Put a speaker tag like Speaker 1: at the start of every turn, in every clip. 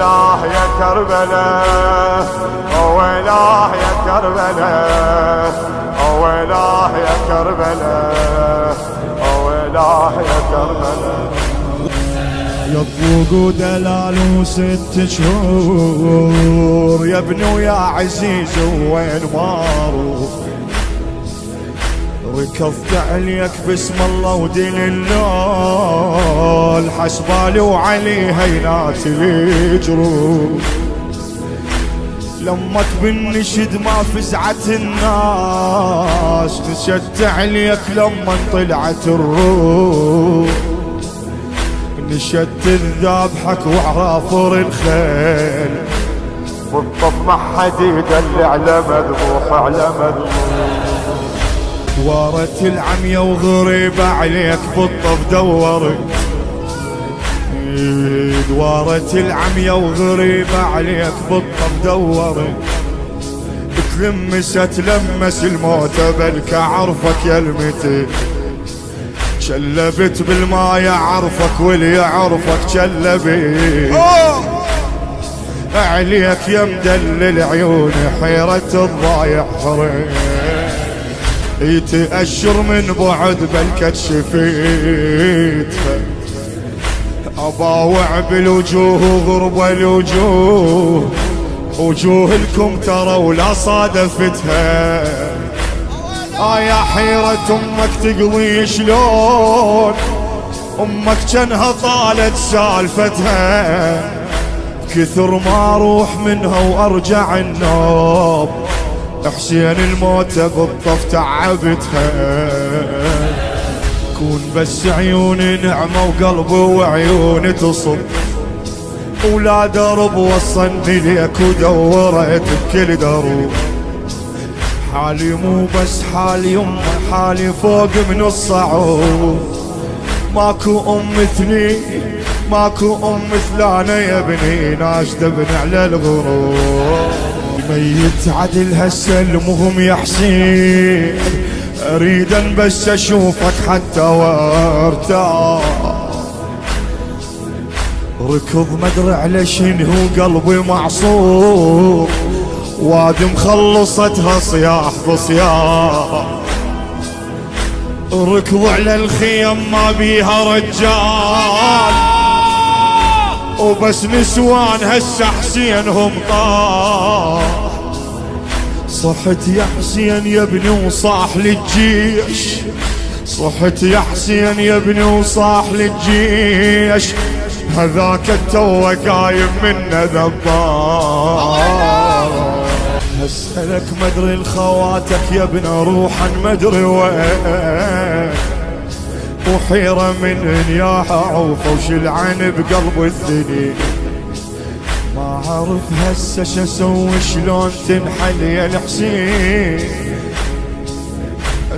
Speaker 1: ويلاه يا كربلاء، ويلاه يا كربلاء، ويلاه يا كربلاء، ويلاه يا كربلاء.
Speaker 2: يطلق دلال وست شهور يا ابني ويا عزيز وين مارو، ركضت عليك باسم الله ودين الله، الحسبالي وعلي هينات الجرو، لمك بالنشد ما فزعت الناس، نشدت عليك لما طلعت الروح، نشدت الذابحك وعرافر الخيل،
Speaker 1: بالطف ما حد يدل على مذبوح على مذبوح.
Speaker 2: دوارت العمية وغريبة عليك بالطف دورت، دوارت العمية وغريبة عليك بالطف دورت، تلمس الموت بلك عرفك يا المتي، شلبت بالما يعرفك واللي يعرفك شلبي، عليك يا مدلل عيوني حيرة الضايع حرين، يتأشر من بعد بلكت شفيتها، أباوع بالوجوه وغربة الوجوه، وجوهكم ترى ولا صادفتها، يا حيرة امك تقضي شلون، امك جنها طالت سالفتها، كثر ما اروح منها وارجع النوم، حسين الموت بالطف تعبتها، كون بس عيوني نعمة وقلبي وعيوني تصب، ولا درب وصلني ليك ودورت بكل درب، حالي مو بس حالي يمه حالي فوق من الصعود، ماكو ام مثلي ماكو ام مثلانا يا ابني، ناشد ابن على الغروب، ميت عدل هسه المهم يا حسين، اريد بس اشوفك حتى وارتاح، ركض مدري على شنو قلبي معصور، وادي مخلصتها صياح بصياح، ركض على الخيم ما بيها رجال، وبس نسوان هسه حسين هم طاح، صحت يا حسين يا ابني وصاح للجيش، صحت يا حسين يا ابني وصاح للجيش، هذاك التو قايم منه ذبار، اسألك مدري الخواتك يا ابن روحا مدري وين، وحيرة من نياحة عوفة وشلعن بقلب الثنين، ما عرف هسه شسوي شلون تنحل يا الحسين،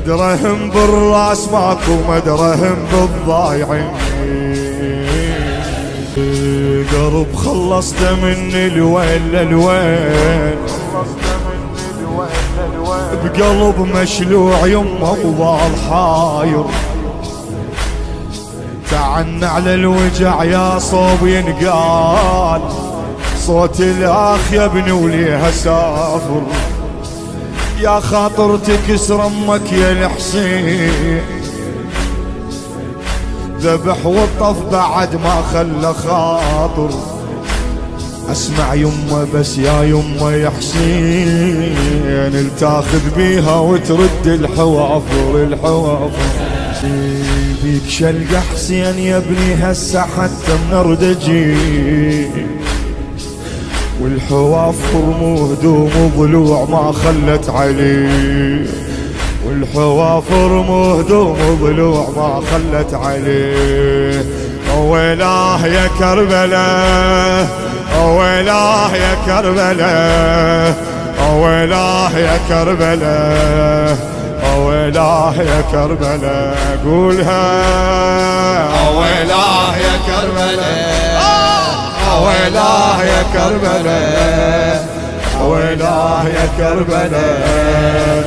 Speaker 2: دراهم بالراس ماكو مدرهم بالضايعين، قرب خلصت من الوين للوين، بقلب مشلوع يمه وضال حاير، تعني على الوجع يا صوب ينقال، صوت الاخ يا ابني وليها سافر، يا خاطر تكسر امك يا الحسين، ذبح والطف بعد ما خلى خاطر، اسمع يمه بس يا يمه يا حسين، التاخذ بيها وترد الحوافر الحوافر، بيك شلقة حسين يا ابني هسه حتى منردجي، والحوافر مو هدوم وضلوع ما خلت عليه، والحوافر مو هدوم وضلوع ما خلت عليه، ويلاه يا كربلاء، ويلاه يا كربلاء، ويلاه يا كربلاء، ويلاه يا كربلاء، قولها
Speaker 3: ويلاه يا كربلاء،
Speaker 2: ويلاه يا كربلاء، ويلاه يا كربلاء،